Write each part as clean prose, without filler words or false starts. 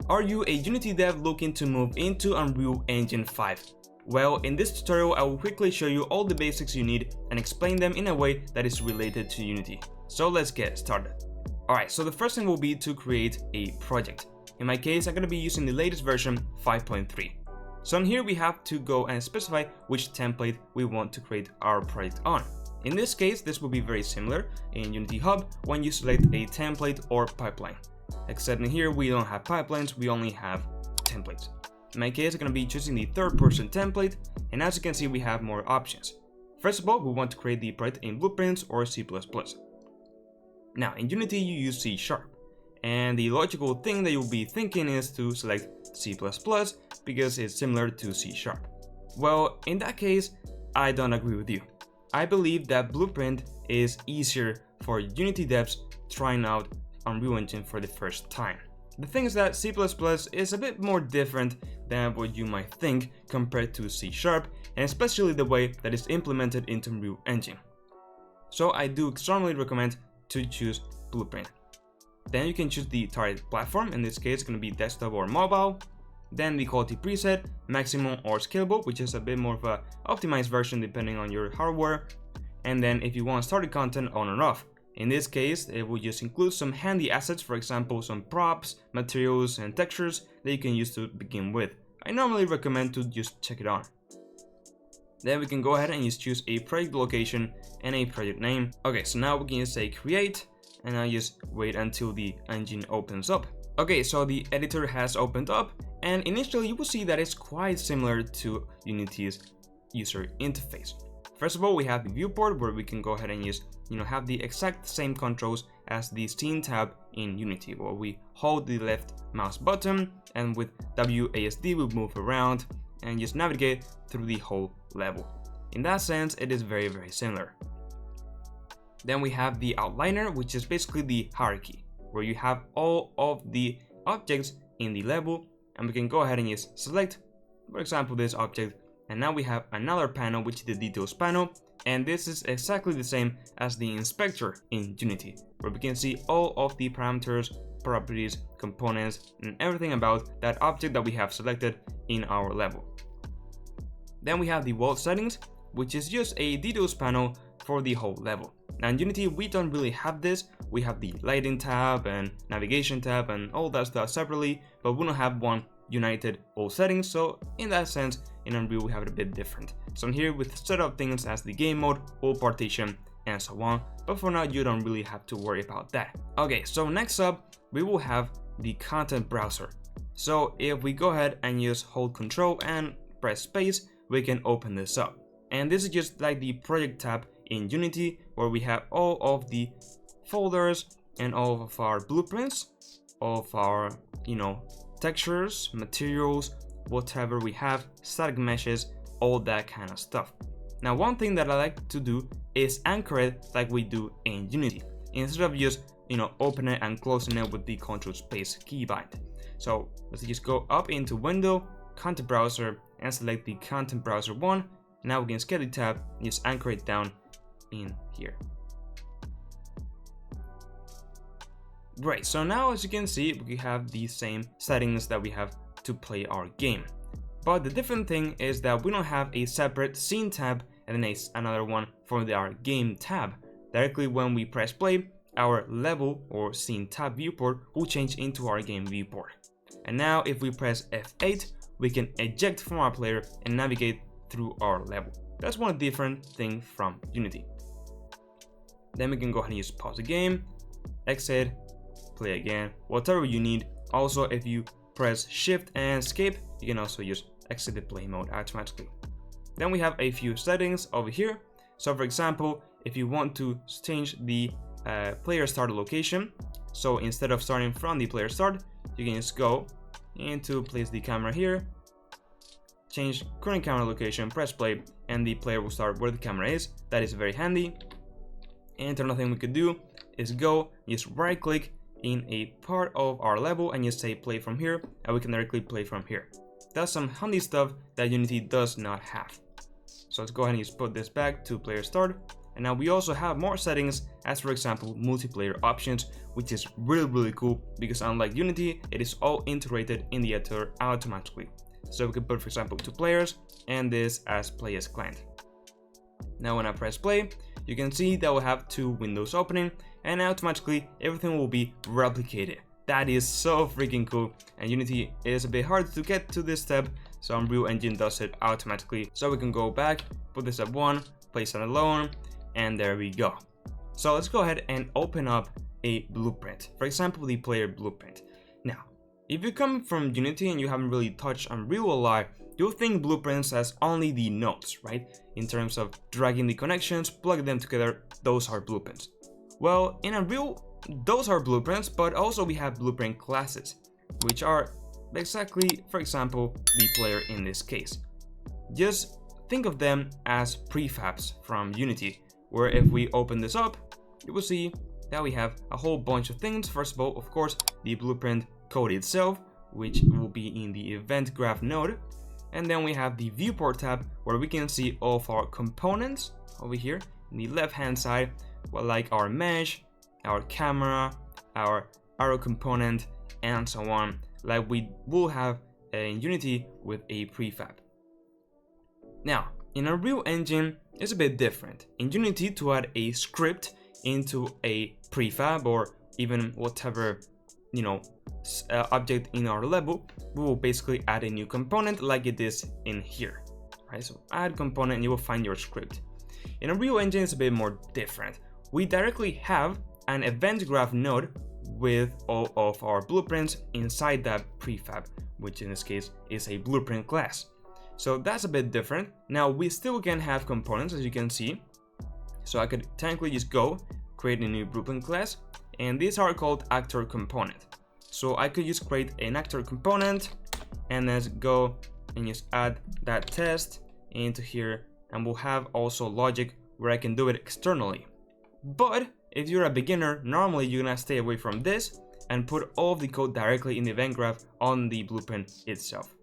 Are you a Unity dev looking to move into Unreal Engine 5? Well, in this tutorial I will quickly show you all the basics you need and explain them in a way that is related to Unity. So let's get started. Alright, so the first thing will be to create a project. In my case, I'm going to be using the latest version 5.3. So in here we have to go and specify which template we want to create our project on. In this case, this will be very similar in Unity Hub when you select a template or pipeline. Except in here we don't have pipelines, we only have templates. In my case, I'm going to be choosing the third-person template, and as you can see we have more options. First of all, we want to create the project in Blueprints or C++. Now in Unity you use C#, and the logical thing that you'll be thinking is to select C++ because it's similar to C#. Well, in that case, I don't agree with you. I believe that Blueprint is easier for Unity devs trying out Unreal Engine for the first time. The thing is that C++ is a bit more different than what you might think compared to C#, and especially the way that it's implemented into Unreal Engine. So I do strongly recommend to choose Blueprint. Then you can choose the target platform, in this case it's going to be desktop or mobile. Then the quality preset, maximum or scalable, which is a bit more of a optimized version depending on your hardware. And then if you want started content on or off. In this case, it will just include some handy assets, for example some props, materials and textures that you can use to begin with. I normally recommend to just check it on. Then we can go ahead and just choose a project location and a project name. Okay, so now we can just say create, and I'll just wait until the engine opens up. Okay, so the editor has opened up, and initially you will see that it's quite similar to Unity's user interface. First of all, we have the viewport where we can go ahead and just have the exact same controls as the scene tab in Unity, where we hold the left mouse button and with WASD we move around and just navigate through the whole level. In that sense, it is very similar. Then we have the outliner, which is basically the hierarchy, where you have all of the objects in the level, and we can go ahead and just select, for example, this object, and now we have another panel, which is the details panel, and this is exactly the same as the inspector in Unity, where we can see all of the parameters, properties, components, and everything about that object that we have selected in our level. Then we have the world settings, which is just a details panel for the whole level. Now in Unity we don't really have this. We have the lighting tab and navigation tab and all that stuff separately, but we don't have one united all settings, so in that sense in Unreal we have it a bit different. So in here we set up things as the game mode, all partition, and so on, but for now you don't really have to worry about that. Okay, so next up we will have the content browser. So if we go ahead and just hold Control and press space, we can open this up. And this is just like the project tab in Unity, where we have all of the folders and all of our blueprints, all of our textures, materials, whatever we have, static meshes, all that kind of stuff. Now one thing that I like to do is anchor it like we do in Unity, instead of just opening it and closing it with the Control Space keybind. So let's just go up into Window, Content Browser, and select the Content Browser 1. Now we can scale the tab and just anchor it down in here. Great, so now as you can see we have the same settings that we have to play our game. But the different thing is that we don't have a separate scene tab and then another one for our game tab. Directly when we press play, our level or scene tab viewport will change into our game viewport. And now if we press F8, we can eject from our player and navigate through our level. That's one different thing from Unity. Then we can go ahead and just pause the game, exit, play again, whatever you need. Also, if you press Shift and Escape, you can also just exit the play mode automatically. Then we have a few settings over here. So for example, if you want to change the player start location, so instead of starting from the player start, you can just go into place the camera here, change current camera location, press play, and the player will start where the camera is. That is very handy. And another thing we could do is go just right click in a part of our level and just say play from here, and we can directly play from here. That's some handy stuff that Unity does not have. So let's go ahead and just put this back to player start, And now we also have more settings, as for example multiplayer options, which is really cool because unlike Unity, it is all integrated in the editor automatically. So we could put, for example, 2 players and this as play as client. Now when I press play, you can see that we'll have 2 windows opening and automatically everything will be replicated. That is so freaking cool, and Unity is a bit hard to get to this step, so Unreal Engine does it automatically. So we can go back, put this at 1, place it alone, and there we go. So let's go ahead and open up a blueprint, for example the player blueprint. Now if you come from Unity and you haven't really touched Unreal a lot, you'll think blueprints as only the nodes, right? In terms of dragging the connections, plugging them together, those are blueprints. Well, in Unreal, those are blueprints, but also we have blueprint classes, which are exactly, for example, the player in this case. Just think of them as prefabs from Unity, where if we open this up, you will see that we have a whole bunch of things. First of all, of course, the blueprint code itself, which will be in the event graph node. And then we have the viewport tab, where we can see all of our components over here in the left hand side, well, like our mesh, our camera, our arrow component, and so on, like we will have in Unity with a prefab. Now, in Unreal Engine, it's a bit different. In Unity, to add a script into a prefab or even whatever, object in our level, we will basically add a new component like it is in here, right? So add component and you will find your script. In Unreal Engine, it's a bit more different. We directly have an event graph node with all of our blueprints inside that prefab, which in this case is a blueprint class. So that's a bit different. Now we still can have components, as you can see. So I could technically just go create a new blueprint class, and these are called actor component. So I could just create an actor component and let's go and just add that test into here, and we'll have also logic where I can do it externally. But if you're a beginner, normally you're gonna stay away from this and put all of the code directly in the event graph on the blueprint itself.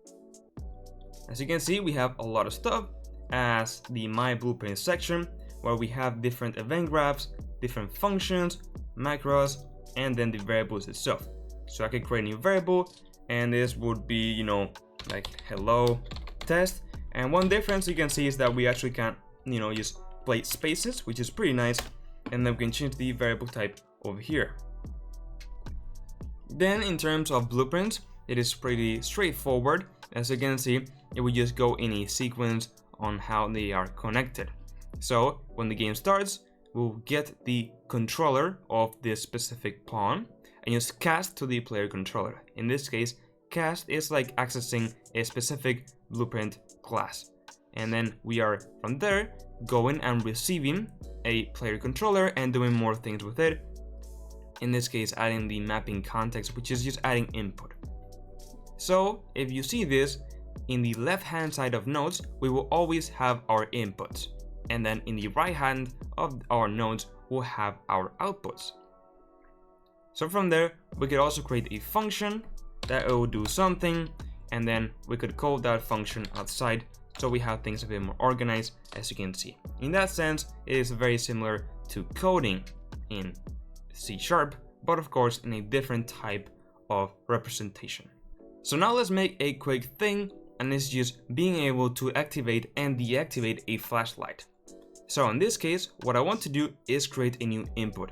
As you can see, we have a lot of stuff as the My Blueprint section, where we have different event graphs, different functions, macros, and then the variables itself. So I could create a new variable, and this would be, like hello test. And one difference you can see is that we actually can, just place spaces, which is pretty nice. And then we can change the variable type over here. Then in terms of blueprints, it is pretty straightforward. As you can see, it will just go in a sequence on how they are connected. So when the game starts, we'll get the controller of this specific pawn and just cast to the player controller. In this case, cast is like accessing a specific blueprint class. And then we are from there going and receiving a player controller and doing more things with it. In this case, adding the mapping context, which is just adding input. So if you see this, in the left hand side of nodes, we will always have our inputs. And then in the right hand of our nodes, we'll have our outputs. So from there, we could also create a function that will do something, and then we could call that function outside, so we have things a bit more organized, as you can see. In that sense, it is very similar to coding in C#, but of course in a different type of representation. So now let's make a quick thing, and it's just being able to activate and deactivate a flashlight. So in this case, what I want to do is create a new input.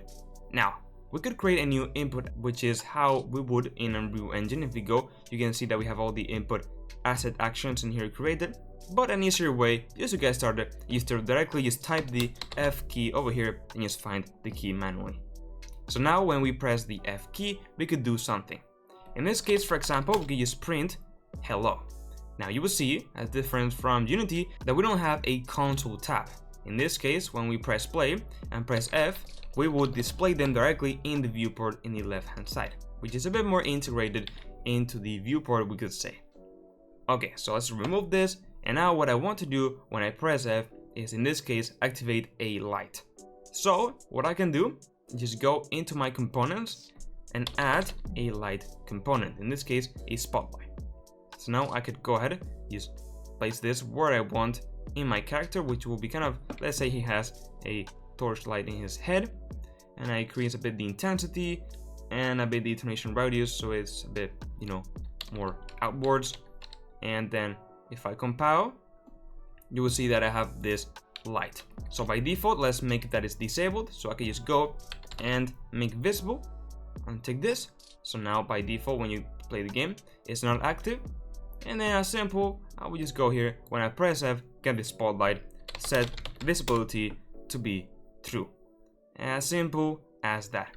Now, we could create a new input, which is how we would in Unreal Engine. If we go, you can see that we have all the input asset actions in here created. But an easier way, just to get started, is to directly just type the F key over here and just find the key manually. So now when we press the F key, we could do something. In this case, for example, we could just print hello. Now you will see, as different from Unity, that we don't have a console tab. In this case, when we press play and press F, we would display them directly in the viewport in the left hand side, which is a bit more integrated into the viewport, we could say. Okay, so let's remove this, and now what I want to do when I press F is, in this case, activate a light. So what I can do is just go into my components and add a light component, in this case a spotlight. So now I could go ahead, just place this where I want in my character, which will be kind of, let's say he has a torchlight in his head, and I increase a bit the intensity and a bit the iteration radius, so it's a bit, more outwards. And then if I compile, you will see that I have this light. So by default, let's make that is disabled, so I can just go and make visible and take this. So now by default, when you play the game, it's not active. And then as simple, I will just go here, when I press F, get the spotlight, set visibility to be true. As simple as that.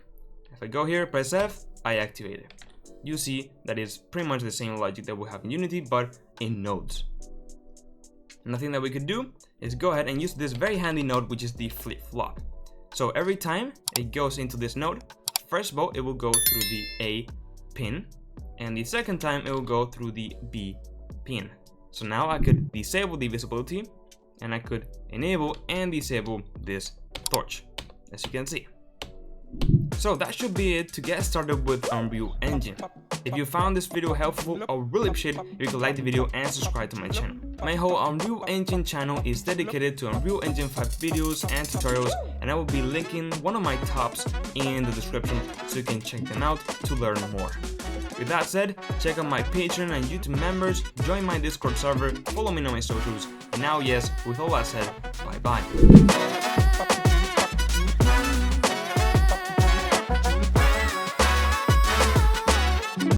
If I go here, press F, I activate it. You see that it's pretty much the same logic that we have in Unity, but in nodes. Another thing that we could do is go ahead and use this very handy node, which is the flip-flop. So every time it goes into this node, first of all, it will go through the A pin, and the second time it will go through the B pin. So now I could disable the visibility, and I could enable and disable this torch, as you can see. So that should be it to get started with Unreal Engine. If you found this video helpful, I would really appreciate if you could like the video and subscribe to my channel. My whole Unreal Engine channel is dedicated to Unreal Engine 5 videos and tutorials, and I will be linking one of my tops in the description so you can check them out to learn more. With that said, check out my Patreon and YouTube members, join my Discord server, follow me on my socials, and now yes, with all that said, bye bye.